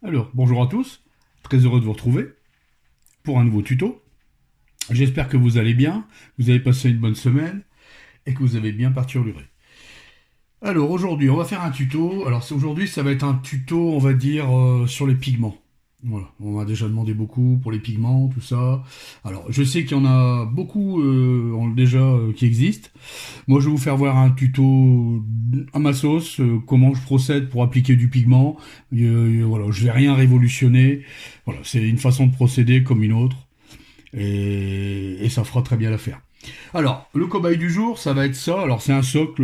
Alors, bonjour à tous, très heureux de vous retrouver pour un nouveau tuto. J'espère que vous allez bien, vous avez passé une bonne semaine et que vous avez bien pâturé. Alors aujourd'hui, on va faire un tuto. Alors aujourd'hui, ça va être un tuto, on va dire, sur les pigments. Voilà, on m'a déjà demandé beaucoup pour les pigments, tout ça. Alors, je sais qu'il y en a beaucoup déjà qui existent. Moi, je vais vous faire voir un tuto à ma sauce, comment je procède pour appliquer du pigment. Voilà, je vais rien révolutionner. Voilà, c'est une façon de procéder comme une autre, et ça fera très bien l'affaire. Alors, le cobaye du jour, ça va être ça. Alors, c'est un socle,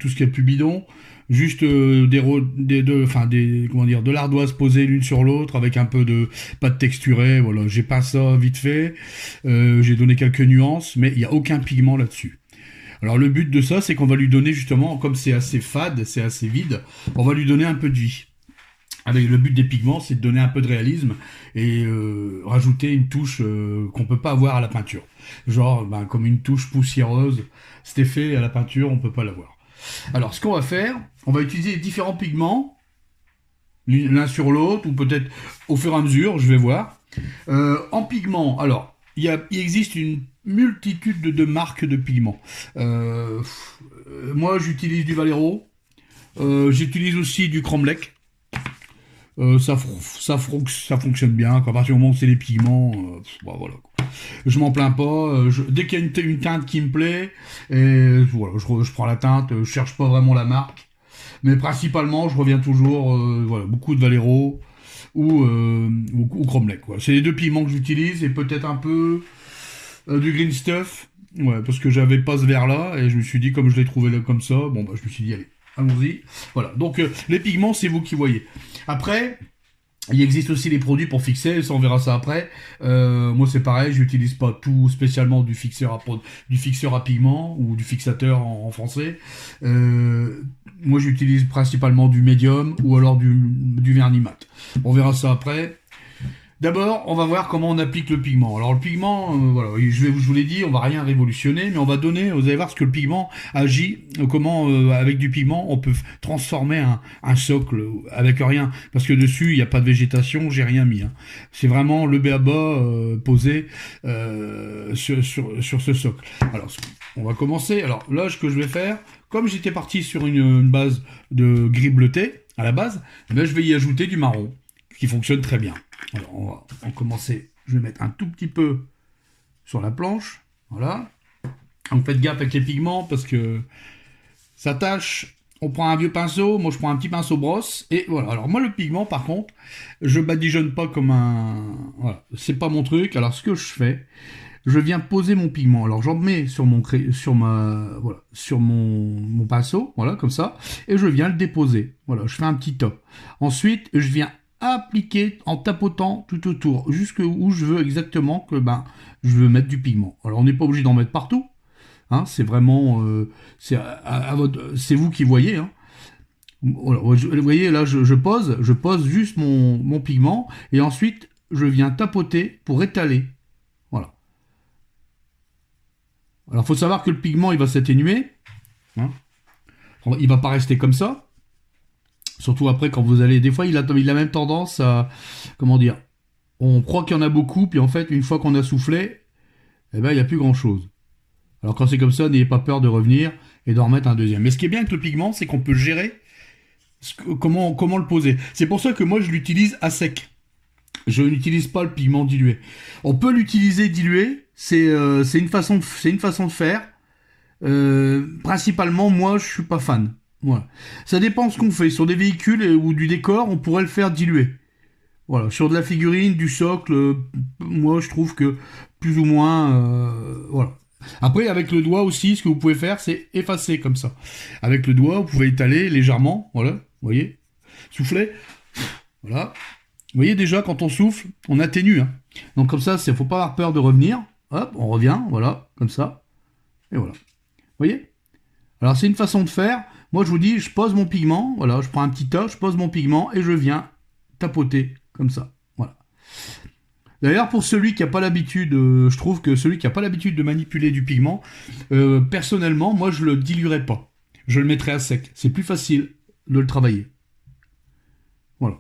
tout ce qui est plus bidon, juste comment dire, de l'ardoise posée l'une sur l'autre avec un peu de pâte texturée. Voilà, j'ai pas ça vite fait. J'ai donné quelques nuances, mais il n'y a aucun pigment là-dessus. Alors le but de ça, c'est qu'on va lui donner justement, comme c'est assez fade, c'est assez vide, on va lui donner un peu de vie. Avec le but des pigments, c'est de donner un peu de réalisme et rajouter une touche qu'on peut pas avoir à la peinture. Genre, comme une touche poussiéreuse, cet effet à la peinture, on peut pas l'avoir. Alors, ce qu'on va faire, on va utiliser différents pigments, l'un sur l'autre, ou peut-être au fur et à mesure, je vais voir. En pigments, alors, il existe une multitude de marques de pigments. Moi, j'utilise du Valero. J'utilise aussi du Cromlech. Ça fonctionne bien. À partir du moment où c'est les pigments, voilà. Je m'en plains pas. Dès qu'il y a une teinte qui me plaît, et voilà, je prends la teinte. Je cherche pas vraiment la marque, mais principalement, je reviens toujours, voilà, beaucoup de Valero ou Cromlech. Quoi. C'est les deux pigments que j'utilise et peut-être un peu du Green Stuff. Ouais, parce que j'avais pas ce verre-là et je me suis dit, comme je l'ai trouvé là comme ça, bon, je me suis dit, allez, allons-y. Voilà. Donc, les pigments, c'est vous qui voyez. Après, il existe aussi les produits pour fixer, ça on verra ça après. Moi c'est pareil, j'utilise pas tout spécialement du fixeur à pigments ou du fixateur en français. Moi j'utilise principalement du médium ou alors du vernis mat. On verra ça après. D'abord, on va voir comment on applique le pigment. Alors le pigment, voilà, je vous l'ai dit, on va rien révolutionner, mais on va donner, vous allez voir ce que le pigment agit, comment avec du pigment on peut transformer un socle avec rien, parce que dessus il n'y a pas de végétation, j'ai rien mis. Hein. C'est vraiment le b.a-ba posé sur ce socle. Alors on va commencer. Alors là, ce que je vais faire, comme j'étais parti sur une base de gris bleuté à la base, eh ben, je vais y ajouter du marron, qui fonctionne très bien. Alors, on va commencer. Je vais mettre un tout petit peu sur la planche. Voilà. Donc, faites gaffe avec les pigments parce que ça tâche. On prend un vieux pinceau. Moi, je prends un petit pinceau brosse. Et voilà. Alors, moi, le pigment, par contre, je badigeonne pas comme un. Voilà. C'est pas mon truc. Alors, ce que je fais, je viens poser mon pigment. Alors, j'en mets sur mon pinceau. Voilà, comme ça. Et je viens le déposer. Voilà. Je fais un petit top. Ensuite, je viens appliquer en tapotant tout autour, jusqu'où je veux exactement que je veux mettre du pigment. Alors on n'est pas obligé d'en mettre partout, hein, c'est vraiment c'est vous qui voyez. Hein. Voilà, vous voyez là, je pose juste mon pigment et ensuite je viens tapoter pour étaler. Voilà. Alors il faut savoir que le pigment il va s'atténuer, hein. Il va pas rester comme ça. Surtout après, quand vous allez. Des fois, il a même tendance à. Comment dire. On croit qu'il y en a beaucoup, puis en fait, une fois qu'on a soufflé, eh ben, il n'y a plus grand chose. Alors, quand c'est comme ça, n'ayez pas peur de revenir et d'en remettre un deuxième. Mais ce qui est bien avec le pigment, c'est qu'on peut gérer comment le poser. C'est pour ça que moi, je l'utilise à sec. Je n'utilise pas le pigment dilué. On peut l'utiliser dilué, c'est une façon de faire. Principalement, moi, je suis pas fan. Voilà. Ça dépend ce qu'on fait. Sur des véhicules ou du décor, on pourrait le faire diluer. Voilà. Sur de la figurine, du socle, moi, je trouve que plus ou moins, voilà. Après, avec le doigt aussi, ce que vous pouvez faire, c'est effacer comme ça. Avec le doigt, vous pouvez étaler légèrement. Voilà. Vous voyez. Souffler. Voilà. Vous voyez déjà, quand on souffle, on atténue. Hein. Donc comme ça, faut pas avoir peur de revenir. Hop, on revient. Voilà. Comme ça. Et voilà. Vous voyez. Alors c'est une façon de faire. Moi je vous dis, je pose mon pigment, voilà, je prends un petit tas, je pose mon pigment et je viens tapoter comme ça. Voilà. D'ailleurs pour celui qui n'a pas l'habitude, je trouve que celui qui n'a pas l'habitude de manipuler du pigment, personnellement, moi je le diluerai pas. Je le mettrai à sec. C'est plus facile de le travailler. Voilà.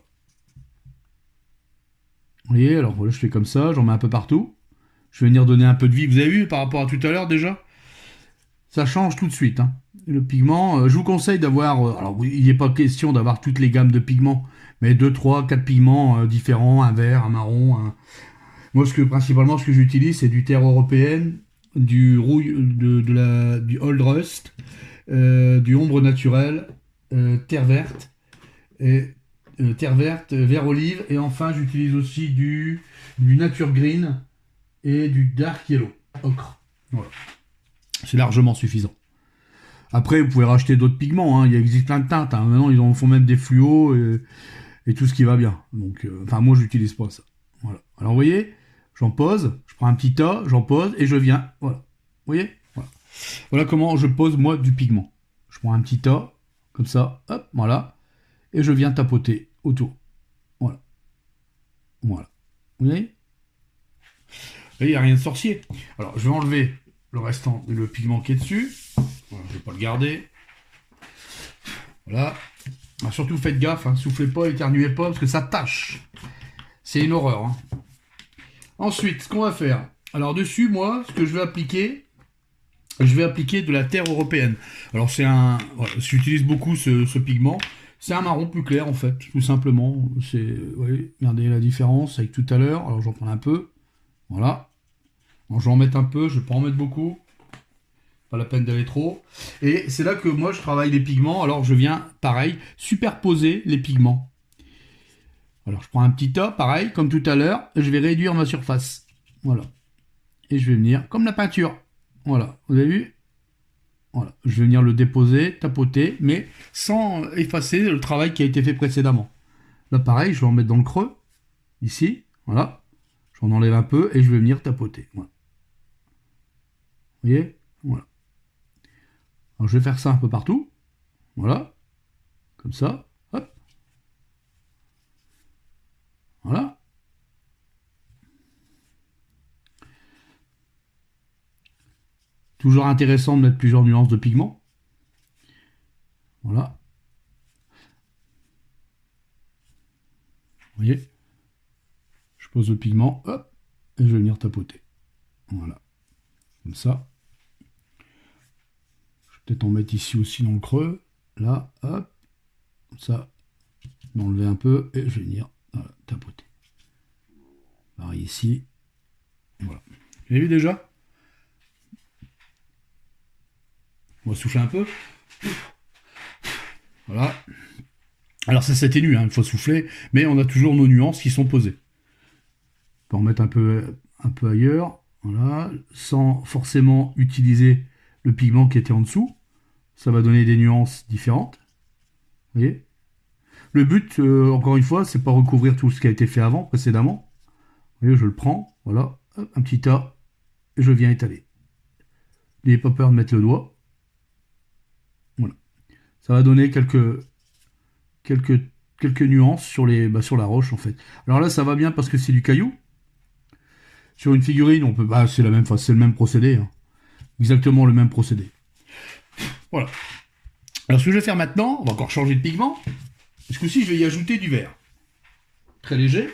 voyez, alors voilà, je fais comme ça, j'en mets un peu partout. Je vais venir donner un peu de vie. Vous avez vu par rapport à tout à l'heure déjà? Ça change tout de suite, hein. Le pigment, je vous conseille d'avoir... alors oui, il n'est pas question d'avoir toutes les gammes de pigments, mais 2, 3, 4 pigments différents, un vert, un marron. Moi, principalement, ce que j'utilise, c'est du terre européenne, du rouille, du old rust, du ombre naturelle, terre verte, et terre verte, vert olive, et enfin, j'utilise aussi du nature green et du dark yellow, ocre. Voilà. C'est largement suffisant. Après, vous pouvez racheter d'autres pigments, hein. Il existe plein de teintes, hein. Maintenant, ils en font même des fluos et tout ce qui va bien. Donc, enfin, moi, j'utilise pas ça. Voilà. Alors, vous voyez, j'en pose, je prends un petit tas, j'en pose et je viens. Voilà. Vous voyez, voilà. Voilà comment je pose, moi, du pigment. Je prends un petit tas, comme ça, hop, voilà, et je viens tapoter autour. Voilà. Voilà. Vous voyez? Là, il n'y a rien de sorcier. Alors, je vais enlever le restant, le pigment qui est dessus. Voilà, je ne vais pas le garder. Voilà. Alors, surtout, faites gaffe, hein, soufflez pas, éternuez pas, parce que ça tâche. C'est une horreur. Hein. Ensuite, ce qu'on va faire. Alors, dessus, moi, ce que je vais appliquer de la terre européenne. Alors, c'est un... Voilà, j'utilise beaucoup ce pigment. C'est un marron plus clair, en fait, tout simplement. C'est... Vous voyez, regardez la différence avec tout à l'heure. Alors, j'en prends un peu. Voilà. Alors, je vais en mettre un peu, je ne vais pas en mettre beaucoup. Pas la peine d'aller trop. Et c'est là que moi, je travaille les pigments. Alors, je viens, pareil, superposer les pigments. Alors, je prends un petit tas, pareil, comme tout à l'heure. Je vais réduire ma surface. Voilà. Et je vais venir, comme la peinture. Voilà. Vous avez vu? Voilà. Je vais venir le déposer, tapoter, mais sans effacer le travail qui a été fait précédemment. Là, pareil, je vais en mettre dans le creux. Ici. Voilà. J'en enlève un peu et je vais venir tapoter. Voilà. Vous voyez? Voilà. Alors, je vais faire ça un peu partout. Voilà. Comme ça. Hop. Voilà. Toujours intéressant de mettre plusieurs nuances de pigments. Voilà. Vous voyez? Je pose le pigment, hop, et je vais venir tapoter. Voilà. Comme ça. Je vais peut-être en mettre ici aussi dans le creux. Là, hop. Comme ça. M'enlever un peu et je vais venir voilà, tapoter. Pareil ici. Voilà. Vous avez vu déjà? On va souffler un peu. Voilà. Alors ça s'atténue, hein, il faut souffler, mais on a toujours nos nuances qui sont posées. On peut en mettre un peu ailleurs, voilà, sans forcément utiliser le pigment qui était en dessous. Ça va donner des nuances différentes. Vous voyez? Le but, encore une fois, c'est pas recouvrir tout ce qui a été fait avant, précédemment. Vous voyez, je le prends, voilà, hop, un petit tas, et je viens étaler. N'ayez pas peur de mettre le doigt. Voilà. Ça va donner quelques nuances sur la roche, en fait. Alors là, ça va bien parce que c'est du caillou. Sur une figurine, on peut, c'est le même procédé. Hein. Exactement le même procédé. Voilà. Alors ce que je vais faire maintenant, on va encore changer de pigment. Parce que si je vais y ajouter du vert. Très léger.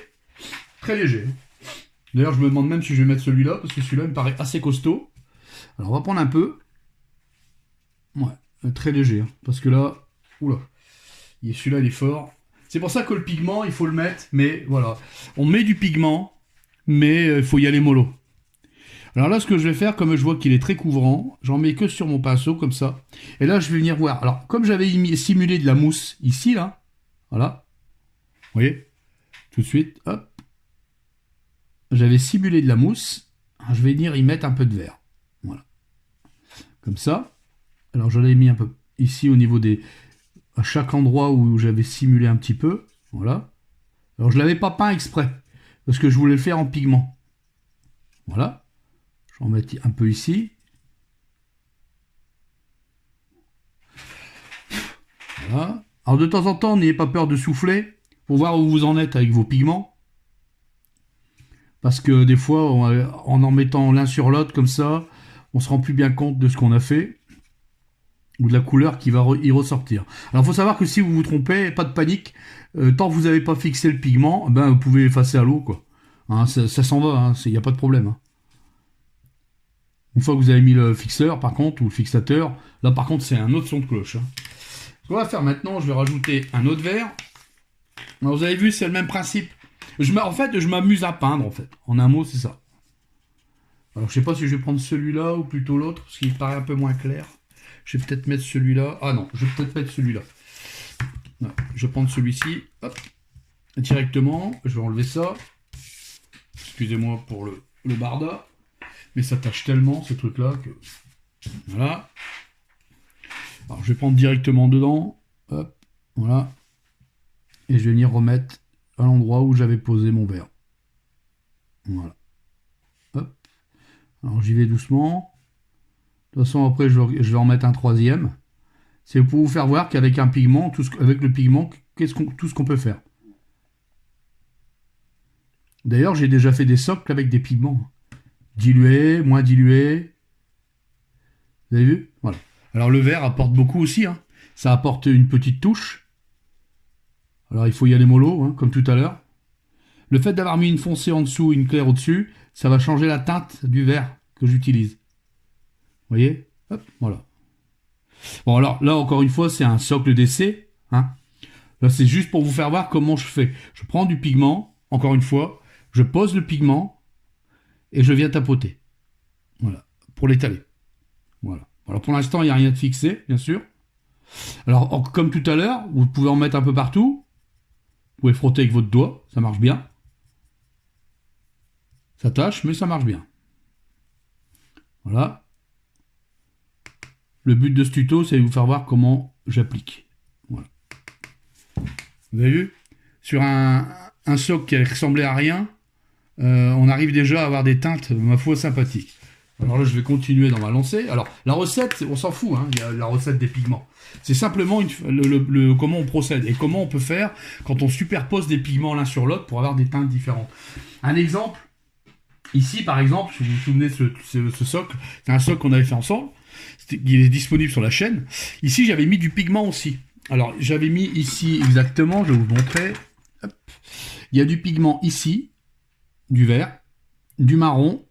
Très léger. D'ailleurs, je me demande même si je vais mettre celui-là, parce que celui-là me paraît assez costaud. Alors on va prendre un peu. Ouais, très léger. Hein, parce que là, oula, celui-là il est fort. C'est pour ça que le pigment, il faut le mettre, mais voilà. On met du pigment, mais il faut y aller mollo. Alors là, ce que je vais faire, comme je vois qu'il est très couvrant, j'en mets que sur mon pinceau, comme ça. Et là, je vais venir voir. Alors, comme j'avais simulé de la mousse ici, là, voilà. Vous voyez? Tout de suite, hop. J'avais simulé de la mousse. Alors, je vais venir y mettre un peu de vert. Voilà. Comme ça. Alors, je l'ai mis un peu ici au niveau à chaque endroit où j'avais simulé un petit peu. Voilà. Alors, je ne l'avais pas peint exprès. Parce que je voulais le faire en pigment. Voilà. Je vais en mettre un peu ici. Voilà. Alors de temps en temps, n'ayez pas peur de souffler pour voir où vous en êtes avec vos pigments. Parce que des fois, en mettant l'un sur l'autre comme ça, on se rend plus bien compte de ce qu'on a fait. Ou de la couleur qui va y ressortir. Alors il faut savoir que si vous vous trompez, pas de panique. Tant que vous n'avez pas fixé le pigment, vous pouvez effacer à l'eau, quoi. Hein, ça s'en va, il n'y a pas de problème. Hein. Une fois que vous avez mis le fixeur, par contre, ou le fixateur, là par contre c'est un autre son de cloche. Hein. Ce qu'on va faire maintenant, je vais rajouter un autre verre. Alors, vous avez vu, c'est le même principe. En fait, je m'amuse à peindre, en fait. En un mot, c'est ça. Alors, je sais pas si je vais prendre celui-là ou plutôt l'autre, parce qu'il paraît un peu moins clair. Je vais peut-être mettre celui-là. Ah non, je vais peut-être mettre celui-là. Je vais prendre celui-ci. Hop. Directement. Je vais enlever ça. Excusez-moi pour le barda. Mais ça tâche tellement, ce truc-là, que... Voilà. Alors, je vais prendre directement dedans. Hop. Voilà. Et je vais venir remettre à l'endroit où j'avais posé mon verre. Voilà. Hop. Alors j'y vais doucement. De toute façon, après, je vais en mettre un troisième. C'est pour vous faire voir qu'avec un pigment, avec le pigment, tout ce qu'on peut faire. D'ailleurs, j'ai déjà fait des socles avec des pigments. Dilués, moins dilués. Vous avez vu? Voilà. Alors le vert apporte beaucoup aussi. Hein. Ça apporte une petite touche. Alors il faut y aller mollo, hein, comme tout à l'heure. Le fait d'avoir mis une foncée en dessous et une claire au-dessus, ça va changer la teinte du verre que j'utilise. Vous voyez? Hop, voilà. Bon alors là encore une fois, c'est un socle d'essai. Hein. Là c'est juste pour vous faire voir comment je fais. Je prends du pigment, encore une fois, je pose le pigment et je viens tapoter. Voilà, pour l'étaler. Voilà. Alors pour l'instant, il n'y a rien de fixé, bien sûr. Alors comme tout à l'heure, vous pouvez en mettre un peu partout. Vous pouvez frotter avec votre doigt, ça marche bien. Ça tâche, mais ça marche bien. Voilà. Le but de ce tuto, c'est de vous faire voir comment j'applique. Voilà. Vous avez vu? Sur un socle qui ressemblait à rien, on arrive déjà à avoir des teintes, ma foi, sympathiques. Alors là, je vais continuer dans ma lancée. Alors, la recette, on s'en fout, hein, il y a la recette des pigments. C'est simplement comment on procède et comment on peut faire quand on superpose des pigments l'un sur l'autre pour avoir des teintes différentes. Un exemple, ici, par exemple, si vous vous souvenez de ce socle, c'est un socle qu'on avait fait ensemble. Il est disponible sur la chaîne. Ici, j'avais mis du pigment aussi. Alors, j'avais mis ici exactement, je vais vous montrer. Hop. Il y a du pigment ici, du vert, du marron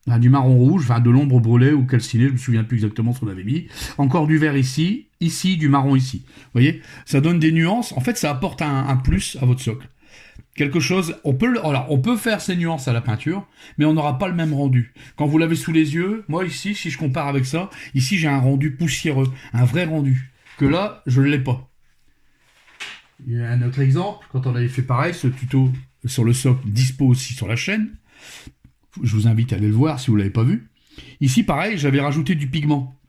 rouge, enfin de l'ombre brûlée ou calcinée, je me souviens plus exactement ce qu'on avait mis. Encore du vert ici, du marron ici. Vous voyez, ça donne des nuances. En fait, ça apporte un plus à votre socle. Quelque chose, on peut faire ces nuances à la peinture, mais on n'aura pas le même rendu. Quand vous l'avez sous les yeux, moi ici, si je compare avec ça, ici j'ai un rendu poussiéreux, un vrai rendu, que là, je ne l'ai pas. Il y a un autre exemple, quand on avait fait pareil, ce tuto sur le socle dispo aussi sur la chaîne, je vous invite à aller le voir si vous ne l'avez pas vu. Ici, pareil, j'avais rajouté du pigment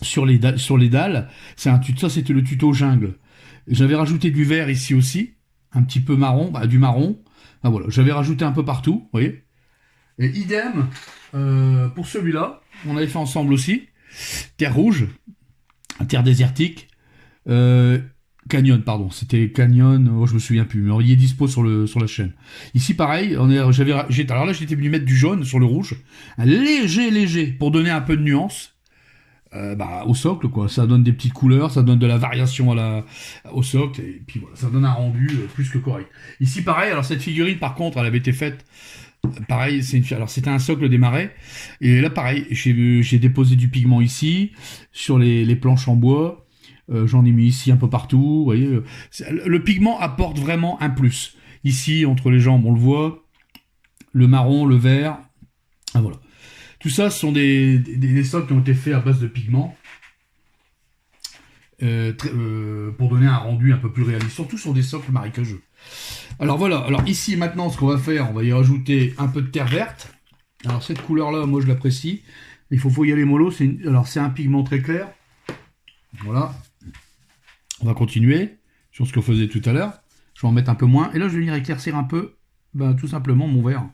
sur les dalles. Ça, c'était le tuto jungle. J'avais rajouté du vert ici aussi, un petit peu marron, du marron. Ah, voilà, j'avais rajouté un peu partout, vous voyez. Et idem pour celui-là, on avait fait ensemble aussi. Terre rouge, terre désertique. Canyon, pardon, c'était Canyon, je me souviens plus, mais il est dispo sur la chaîne. Ici, pareil, alors là, j'étais venu mettre du jaune sur le rouge, un léger, pour donner un peu de nuance au socle, quoi. Ça donne des petites couleurs, ça donne de la variation au socle, et puis voilà, ça donne un rendu plus que correct. Ici, pareil, alors cette figurine, par contre, elle avait été faite, pareil, alors c'était un socle des marais, et là, pareil, j'ai déposé du pigment ici, sur les planches en bois. J'en ai mis ici un peu partout, vous voyez. Le pigment apporte vraiment un plus. Ici, entre les jambes, on le voit. Le marron, le vert. Ah, voilà. Tout ça, ce sont des socles qui ont été faits à base de pigment. Pour donner un rendu un peu plus réaliste. Surtout sur des socles marécageux. Alors voilà. Alors ici, maintenant, ce qu'on va faire, on va y rajouter un peu de terre verte. Alors cette couleur-là, moi, je l'apprécie. Il faut y aller mollo. Alors c'est un pigment très clair. Voilà. On va continuer sur ce qu'on faisait tout à l'heure. Je vais en mettre un peu moins. Et là, je vais venir éclaircir un peu, tout simplement, mon verre.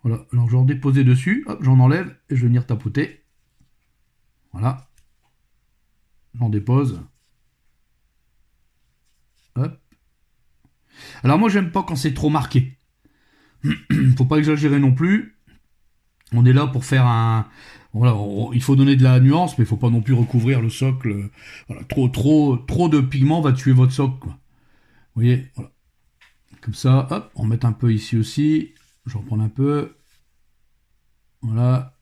Voilà. Alors, je vais en déposer dessus. Hop, j'en enlève et je vais venir tapoter. Voilà. J'en dépose. Hop. Alors, moi, j'aime pas quand c'est trop marqué. Faut pas exagérer non plus. On est là pour faire un... Voilà, il faut donner de la nuance, mais il faut pas non plus recouvrir le socle. Voilà, trop de pigment va tuer votre socle, quoi. Vous voyez, voilà. Comme ça, hop, on met un peu ici aussi. Je reprends un peu. Voilà.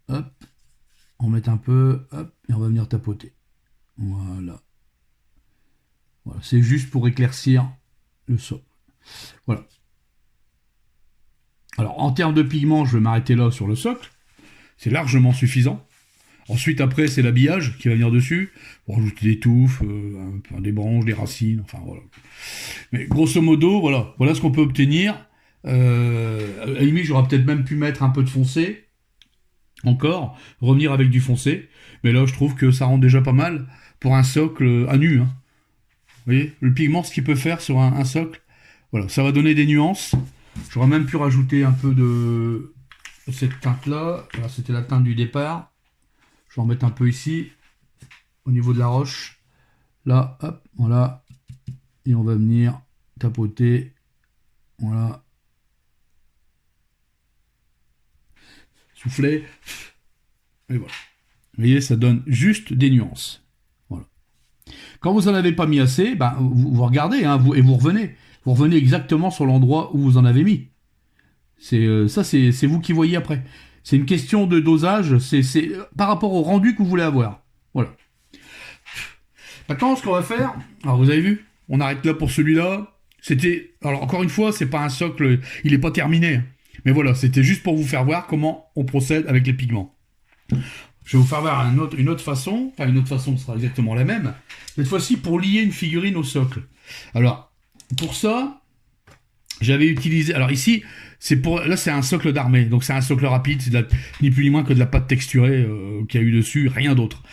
Hop. On met un peu. Hop. Et on va venir tapoter. Voilà. Voilà. C'est juste pour éclaircir le socle. Voilà. Alors, en termes de pigment, je vais m'arrêter là sur le socle. C'est largement suffisant. Ensuite, après, c'est l'habillage qui va venir dessus, pour rajouter des touffes, des branches, des racines, enfin voilà. Mais grosso modo, voilà ce qu'on peut obtenir. À la limite, j'aurais peut-être même pu mettre un peu de foncé, encore, revenir avec du foncé. Mais là, je trouve que ça rend déjà pas mal pour un socle à nu. Hein. Vous voyez, le pigment, ce qu'il peut faire sur un socle, voilà, ça va donner des nuances. J'aurais même pu rajouter un peu de cette teinte-là. C'était la teinte du départ. Je vais en mettre un peu ici, au niveau de la roche. Là, hop, voilà. Et on va venir tapoter. Voilà. Souffler. Et voilà. Vous voyez, ça donne juste des nuances. Voilà. Quand vous n'en avez pas mis assez, ben, vous regardez, hein, et vous revenez. Vous revenez exactement sur l'endroit où vous en avez mis. Ça, c'est vous qui voyez après. C'est une question de dosage, c'est par rapport au rendu que vous voulez avoir. Voilà. Maintenant, ce qu'on va faire, alors vous avez vu, on arrête là pour celui-là. C'était, alors encore une fois, c'est pas un socle, il n'est pas terminé. Mais voilà, c'était juste pour vous faire voir comment on procède avec les pigments. Je vais vous faire voir une autre façon, enfin une autre façon sera exactement la même. Cette fois-ci pour lier une figurine au socle. Alors, pour ça, j'avais utilisé, alors ici, là c'est un socle d'armée, donc c'est un socle rapide, c'est ni plus ni moins que de la pâte texturée qu'il y a eu dessus, rien d'autre.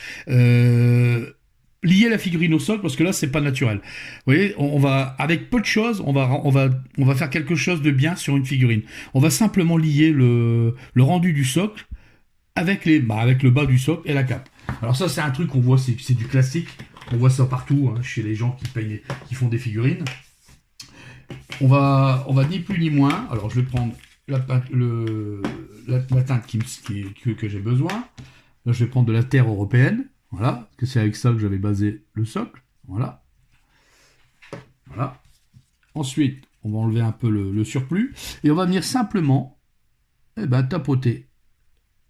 Lier la figurine au socle parce que là c'est pas naturel. Vous voyez, on va avec peu de choses, on va faire quelque chose de bien sur une figurine. On va simplement lier le rendu du socle avec avec le bas du socle et la cape. Alors ça c'est un truc qu'on voit, c'est du classique. On voit ça partout hein, chez les gens qui font des figurines. On va ni plus ni moins. Alors je vais prendre la teinte que j'ai besoin. Là je vais prendre de la terre européenne. Voilà, parce que c'est avec ça que j'avais basé le socle. Voilà. Voilà. Ensuite, on va enlever un peu le surplus. Et on va venir simplement tapoter.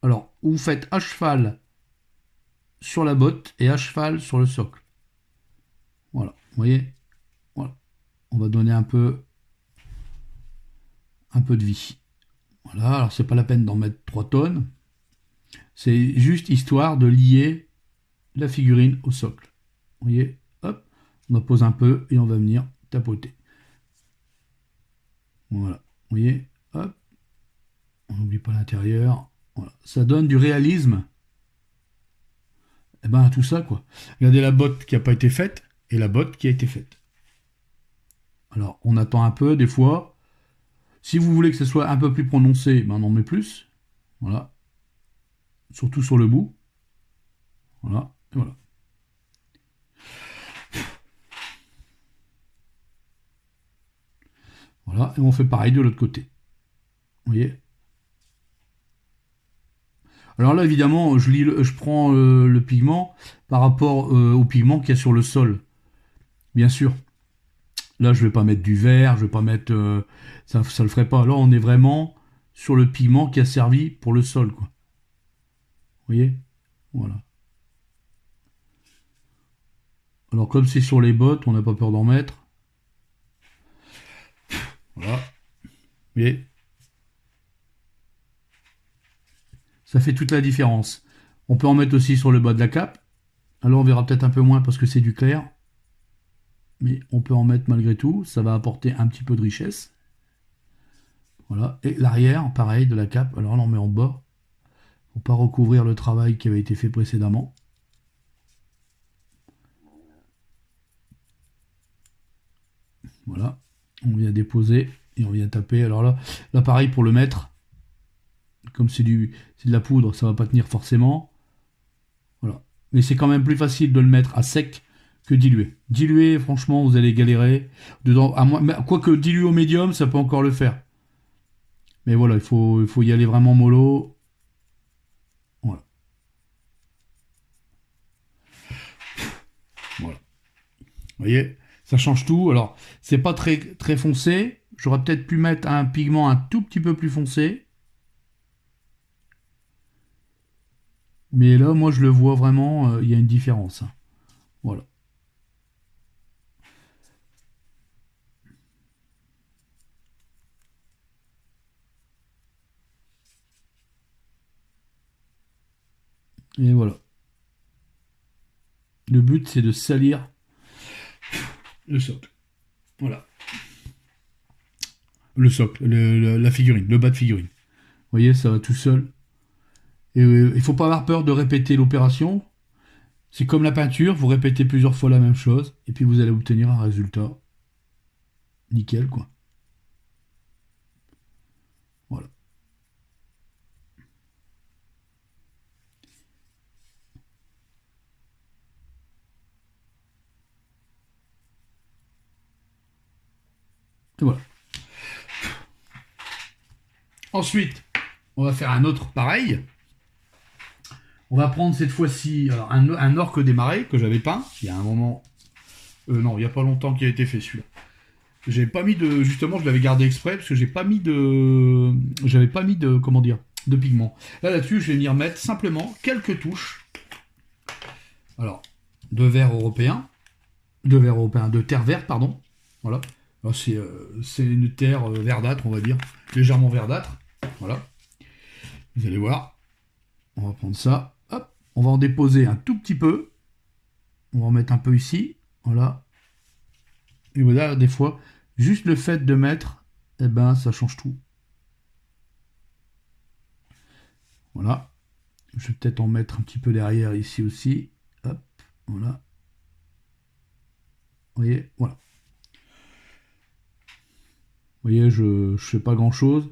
Alors, vous faites à cheval sur la botte et à cheval sur le socle. Voilà, vous voyez. Voilà. On va donner un peu de vie. Voilà, alors c'est pas la peine d'en mettre 3 tonnes. C'est juste histoire de lier la figurine au socle. Vous voyez, hop, on en pose un peu et on va venir tapoter. Voilà, vous voyez, hop, on n'oublie pas l'intérieur. Voilà, ça donne du réalisme. Et ben tout ça quoi. Regardez la botte qui n'a pas été faite et la botte qui a été faite. Alors on attend un peu des fois. Si vous voulez que ce soit un peu plus prononcé, ben on en met plus. Voilà. Surtout sur le bout. Voilà. Et voilà. Voilà. Et on fait pareil de l'autre côté. Vous voyez. Alors là, évidemment, je prends le pigment par rapport au pigment qu'il y a sur le sol. Bien sûr. Là, je vais pas mettre du vert, je vais pas mettre... ça le ferait pas. Là, on est vraiment sur le pigment qui a servi pour le sol, quoi. Vous voyez? Voilà. Alors, comme c'est sur les bottes, on n'a pas peur d'en mettre. Voilà. Vous voyez? Ça fait toute la différence. On peut en mettre aussi sur le bas de la cape. Alors, on verra peut-être un peu moins parce que c'est du clair. Mais on peut en mettre malgré tout. Ça va apporter un petit peu de richesse. Voilà. Et l'arrière, pareil, de la cape. Alors, on en met en bas. Pour pas recouvrir le travail qui avait été fait précédemment. Voilà, on vient déposer et on vient taper. Alors là pareil pour le mettre, comme c'est de la poudre, ça va pas tenir forcément. Voilà, mais c'est quand même plus facile de le mettre à sec que dilué. Dilué, franchement, vous allez galérer dedans. Quoique dilué au médium, ça peut encore le faire. Mais voilà, il faut y aller vraiment mollo. Voilà. Voilà. Vous voyez, Ça change tout. Alors, c'est pas très, très foncé. J'aurais peut-être pu mettre un pigment un tout petit peu plus foncé. Mais là, moi, je le vois vraiment, il y a une différence, hein. Voilà. Et voilà. Le but, c'est de salir le socle. Voilà. Le socle, la figurine, le bas de figurine. Vous voyez, ça va tout seul. Et il faut pas avoir peur de répéter l'opération. C'est comme la peinture, vous répétez plusieurs fois la même chose, et puis vous allez obtenir un résultat nickel, quoi. Voilà. Et voilà. Ensuite, on va faire un autre pareil. On va prendre cette fois-ci un orque des marais que j'avais peint. Il y a un moment. Non, il n'y a pas longtemps qu'il a été fait celui-là. J'avais pas mis de. Justement, je l'avais gardé exprès parce que j'ai pas mis de. J'avais pas mis de. Comment dire, de pigment. Là-dessus, je vais venir mettre simplement quelques touches. Alors, de verre européen. De terre verte, pardon. Voilà. C'est une terre verdâtre, on va dire. Légèrement verdâtre. Voilà. Vous allez voir. On va prendre ça. Hop. On va en déposer un tout petit peu. On va en mettre un peu ici. Voilà. Et voilà, des fois, juste le fait de mettre, eh ben, ça change tout. Voilà. Je vais peut-être en mettre un petit peu derrière ici aussi. Hop. Voilà. Vous voyez, voilà. Vous voyez, je ne fais pas grand-chose.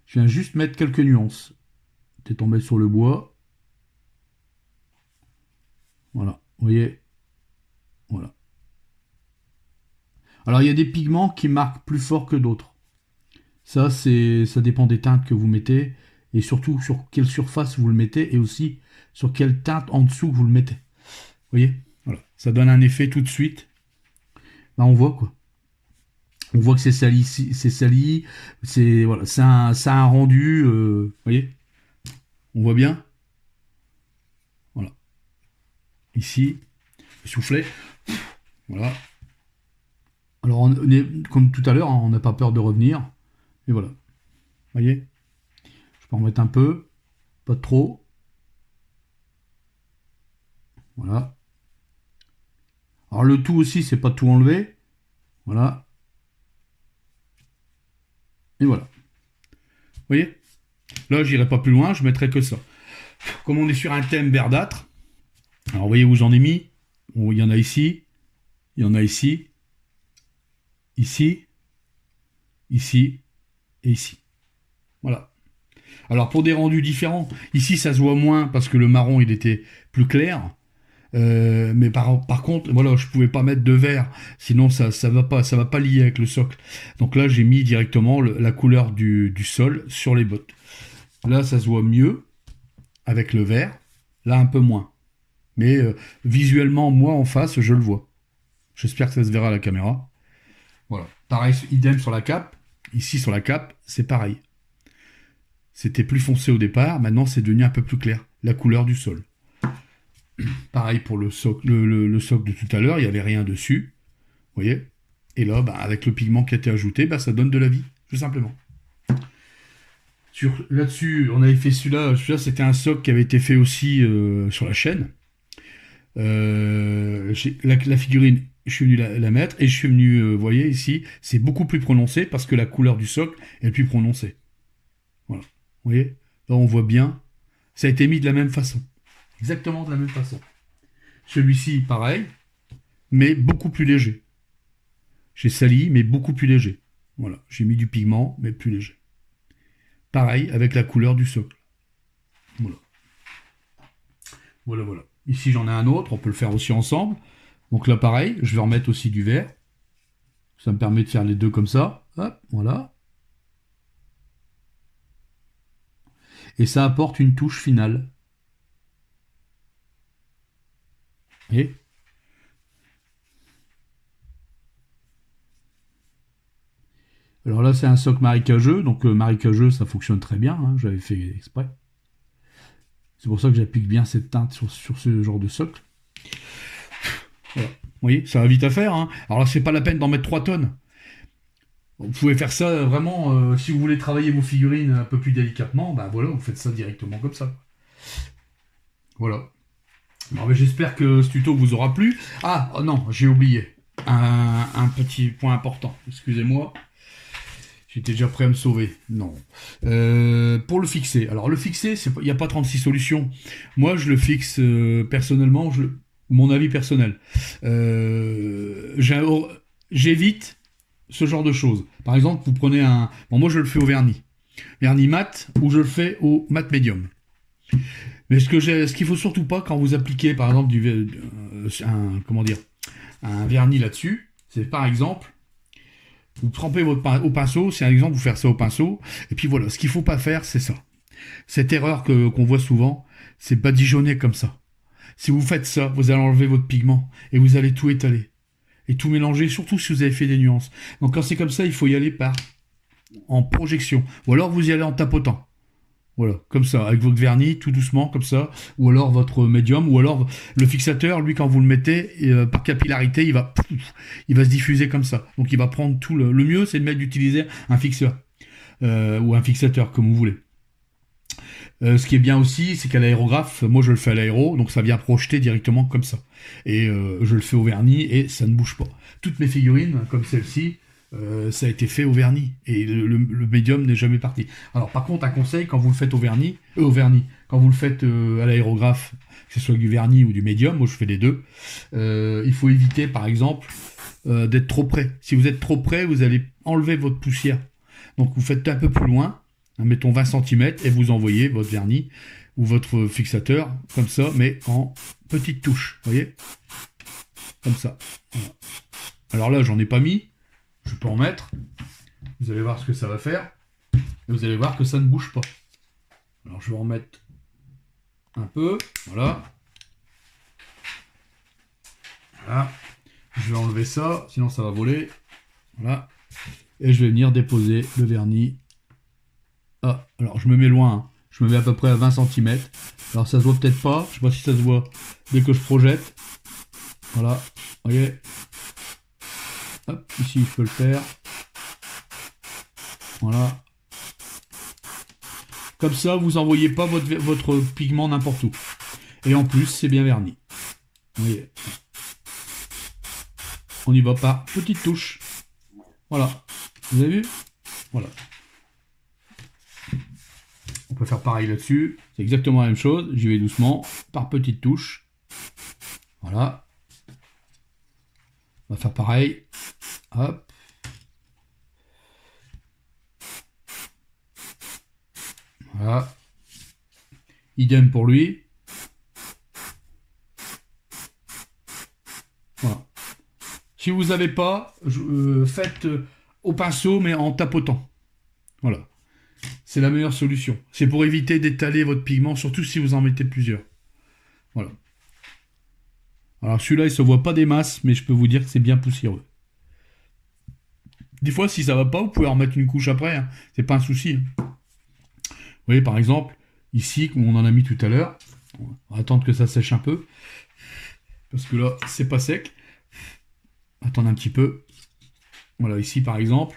Je viens juste mettre quelques nuances. Peut-être en mettre sur le bois. Voilà. Vous voyez. Voilà. Alors, il y a des pigments qui marquent plus fort que d'autres. Ça dépend des teintes que vous mettez et surtout sur quelle surface vous le mettez et aussi sur quelle teinte en dessous vous le mettez. Vous voyez? Voilà. Ça donne un effet tout de suite. Là, on voit quoi. On voit que c'est sali, c'est voilà, ça a un rendu. Vous voyez? On voit bien. Voilà. Ici, souffler. Voilà. Alors, on est, comme tout à l'heure, hein, on n'a pas peur de revenir. Et voilà. Vous voyez? Je peux en mettre un peu, pas trop. Voilà. Alors le tout aussi, c'est pas tout enlever. Voilà. Et voilà. Vous voyez? Là, j'irai pas plus loin, je mettrai que ça. Comme on est sur un thème verdâtre, alors vous voyez où j'en ai mis? Bon, il y en a ici, il y en a ici, ici, ici et ici. Voilà. Alors pour des rendus différents, ici ça se voit moins parce que le marron il était plus clair. Mais par contre, voilà, je pouvais pas mettre de vert, sinon ça va pas lier avec le socle. Donc là, j'ai mis directement la couleur du sol sur les bottes. Là, ça se voit mieux avec le vert. Là, un peu moins. Mais visuellement, moi en face, je le vois. J'espère que ça se verra à la caméra. Voilà. Pareil, idem sur la cape. Ici sur la cape, c'est pareil. C'était plus foncé au départ, maintenant c'est devenu un peu plus clair. La couleur du sol. Pareil pour le socle, le socle de tout à l'heure, il n'y avait rien dessus. Vous voyez? Et là, bah, avec le pigment qui a été ajouté, bah, ça donne de la vie, tout simplement. Là-dessus, on avait fait celui-là. Celui-là, c'était un socle qui avait été fait aussi sur la chaîne. La figurine, je suis venu la mettre et je suis venu, vous voyez ici, c'est beaucoup plus prononcé parce que la couleur du socle est plus prononcée. Voilà. Vous voyez? Là, on voit bien. Ça a été mis de la même façon. Exactement de la même façon. Celui-ci, pareil, mais beaucoup plus léger. J'ai sali, mais beaucoup plus léger. Voilà. J'ai mis du pigment, mais plus léger. Pareil avec la couleur du socle. Voilà. Voilà, voilà. Ici, j'en ai un autre. On peut le faire aussi ensemble. Donc là, pareil, je vais remettre aussi du vert. Ça me permet de faire les deux comme ça. Hop, voilà. Et ça apporte une touche finale. Et Alors là, c'est un socle marécageux, donc marécageux, ça fonctionne très bien, hein, j'avais fait exprès. C'est pour ça que j'applique bien cette teinte sur ce genre de socle. Voilà. Vous voyez, ça va vite à faire, hein. Alors là, c'est pas la peine d'en mettre 3 tonnes. Vous pouvez faire ça vraiment, si vous voulez travailler vos figurines un peu plus délicatement, ben voilà, vous faites ça directement comme ça. Voilà. Alors, ben, j'espère que ce tuto vous aura plu. Ah, oh non, j'ai oublié un petit point important. Excusez-moi. J'étais déjà prêt à me sauver. Non. Pour le fixer. Alors le fixer, il n'y a pas 36 solutions. Moi, je le fixe personnellement, mon avis personnel. J'évite ce genre de choses. Par exemple, vous prenez un... Bon, moi, je le fais au vernis. Vernis mat ou je le fais au mat médium. Mais ce qu'il faut surtout pas quand vous appliquez, par exemple, un vernis là-dessus, c'est par exemple... Vous trempez au pinceau, c'est un exemple, vous faire ça au pinceau. Et puis voilà, ce qu'il faut pas faire, c'est ça. Cette erreur qu'on voit souvent, c'est badigeonner comme ça. Si vous faites ça, vous allez enlever votre pigment et vous allez tout étaler. Et tout mélanger, surtout si vous avez fait des nuances. Donc quand c'est comme ça, il faut y aller en projection. Ou alors vous y allez en tapotant. Voilà, comme ça, avec votre vernis, tout doucement, comme ça. Ou alors votre médium, ou alors le fixateur, lui, quand vous le mettez, par capillarité, il va se diffuser comme ça. Donc il va prendre tout le mieux, c'est d'utiliser un fixeur. Ou un fixateur, comme vous voulez. Ce qui est bien aussi, c'est qu'à l'aérographe, moi je le fais à l'aéro, donc ça vient projeter directement comme ça. Et je le fais au vernis et ça ne bouge pas. Toutes mes figurines, comme celle-ci, ça a été fait au vernis et le médium n'est jamais parti. Alors par contre, un conseil, quand vous le faites au vernis, quand vous le faites à l'aérographe, que ce soit du vernis ou du médium, moi je fais les deux, il faut éviter par exemple d'être trop près. Si vous êtes trop près, vous allez enlever votre poussière. Donc vous faites un peu plus loin, mettons 20 cm, et vous envoyez votre vernis ou votre fixateur, comme ça, mais en petites touches, vous voyez. Comme ça. Voilà. Alors là, j'en ai pas mis, je peux en mettre, vous allez voir ce que ça va faire, et vous allez voir que ça ne bouge pas. Alors je vais en mettre un peu, voilà. Voilà. Je vais enlever ça, sinon ça va voler. Voilà. Et je vais venir déposer le vernis. Ah, alors je me mets loin, hein. Je me mets à peu près à 20 cm. Alors ça se voit peut-être pas, je sais pas si ça se voit dès que je projette. Voilà, vous voyez. Hop, ici je peux le faire. Voilà. Comme ça, vous envoyez pas votre pigment n'importe où. Et en plus, c'est bien verni. Vous voyez. On y va par petites touches. Voilà. Vous avez vu? Voilà. On peut faire pareil là-dessus. C'est exactement la même chose. J'y vais doucement, par petites touches. Voilà. On va faire pareil. Hop. Voilà. Idem pour lui. Voilà. Si vous n'avez pas, faites au pinceau, mais en tapotant. Voilà. C'est la meilleure solution. C'est pour éviter d'étaler votre pigment, surtout si vous en mettez plusieurs. Voilà. Alors celui-là, il se voit pas des masses, mais je peux vous dire que c'est bien poussiéreux. Des fois, si ça va pas, vous pouvez en mettre une couche après. Hein. C'est pas un souci. Hein. Vous voyez, par exemple, ici, comme on en a mis tout à l'heure, on va attendre que ça sèche un peu. Parce que là, c'est pas sec. Attendre un petit peu. Voilà, ici, par exemple,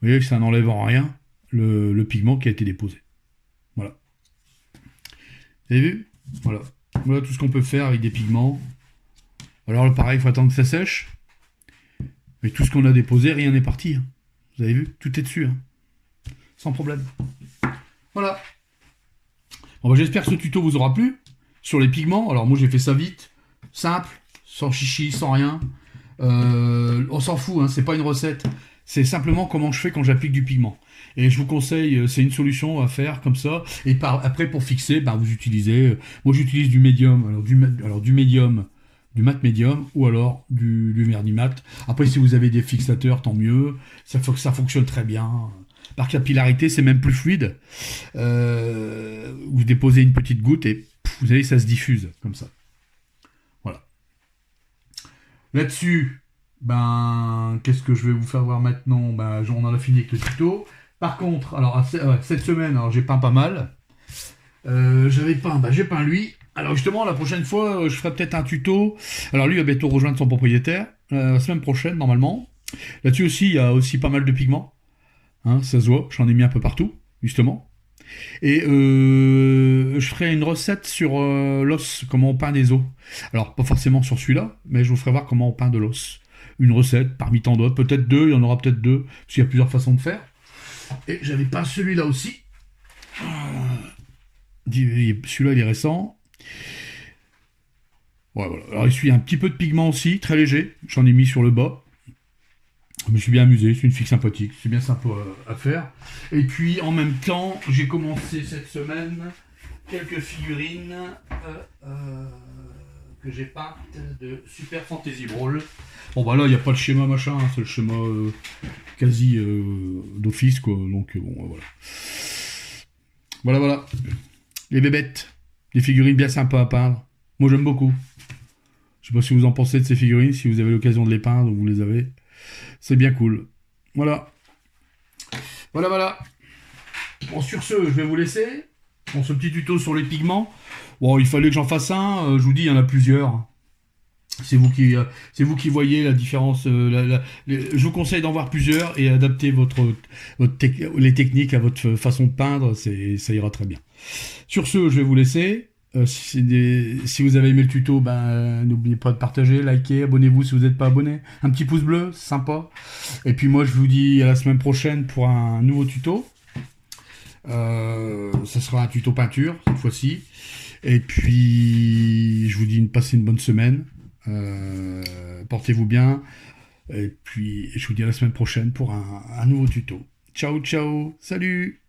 vous voyez que ça n'enlève en rien le pigment qui a été déposé. Voilà. Vous avez vu? Voilà. Voilà tout ce qu'on peut faire avec des pigments. Alors, pareil, il faut attendre que ça sèche. Mais tout ce qu'on a déposé, rien n'est parti. Hein. Vous avez vu? Tout est dessus. Hein. Sans problème. Voilà. Bon, bah, j'espère que ce tuto vous aura plu. Sur les pigments, alors moi j'ai fait ça vite, simple, sans chichi, sans rien. On s'en fout, hein, c'est pas une recette. C'est simplement comment je fais quand j'applique du pigment. Et je vous conseille, c'est une solution à faire comme ça. Et après, pour fixer, bah, vous utilisez... moi j'utilise du médium. Alors du médium... du mat médium ou alors du vernis mat. Après, si vous avez des fixateurs, tant mieux. Ça fonctionne très bien. Par capillarité, c'est même plus fluide. Vous déposez une petite goutte et vous savez, ça se diffuse comme ça. Voilà. Là-dessus, Ben, qu'est-ce que je vais vous faire voir maintenant? Ben, on en a fini avec le tuto. Par contre, alors ouais, cette semaine, alors j'ai peint pas mal. J'avais peint, j'ai peint lui. Alors justement, la prochaine fois, je ferai peut-être un tuto. Alors lui va bientôt rejoindre son propriétaire, la semaine prochaine normalement. Là-dessus aussi, il y a aussi pas mal de pigments. Hein, ça se voit, j'en ai mis un peu partout, justement. Et je ferai une recette sur l'os, comment on peint des os. Alors, pas forcément sur celui-là, mais je vous ferai voir comment on peint de l'os. Une recette parmi tant d'autres, peut-être deux, il y en aura peut-être deux, parce qu'il y a plusieurs façons de faire. Et j'avais peint celui-là aussi. Celui-là, il est récent. Ouais, voilà. Alors, il suit un petit peu de pigment aussi, très léger. J'en ai mis sur le bas. Je me suis bien amusé, c'est une figue sympathique, c'est bien sympa à faire. Et puis en même temps, j'ai commencé cette semaine quelques figurines que j'ai peintes de Super Fantasy Brawl. Bon bah là, il n'y a pas de schéma machin, hein, c'est le schéma quasi d'office quoi, donc bon voilà. Voilà voilà, les bébêtes, des figurines bien sympas à peindre. Moi j'aime beaucoup. Je sais pas si vous en pensez de ces figurines, si vous avez l'occasion de les peindre ou vous les avez. C'est bien cool. Voilà. Voilà, voilà. Bon, sur ce, je vais vous laisser. Pour ce petit tuto sur les pigments. Bon, il fallait que j'en fasse un. Je vous dis, il y en a plusieurs. C'est vous qui voyez la différence. Je vous conseille d'en voir plusieurs et adapter les techniques à votre façon de peindre. Ça ira très bien. Sur ce, je vais vous laisser. Si vous avez aimé le tuto, n'oubliez pas de partager, liker, abonnez-vous si vous n'êtes pas abonné. Un petit pouce bleu, c'est sympa. Et puis moi, je vous dis à la semaine prochaine pour un nouveau tuto. Ça sera un tuto peinture cette fois-ci. Et puis, je vous dis passez une bonne semaine. Portez-vous bien. Et puis, je vous dis à la semaine prochaine pour un nouveau tuto. Ciao, ciao, salut!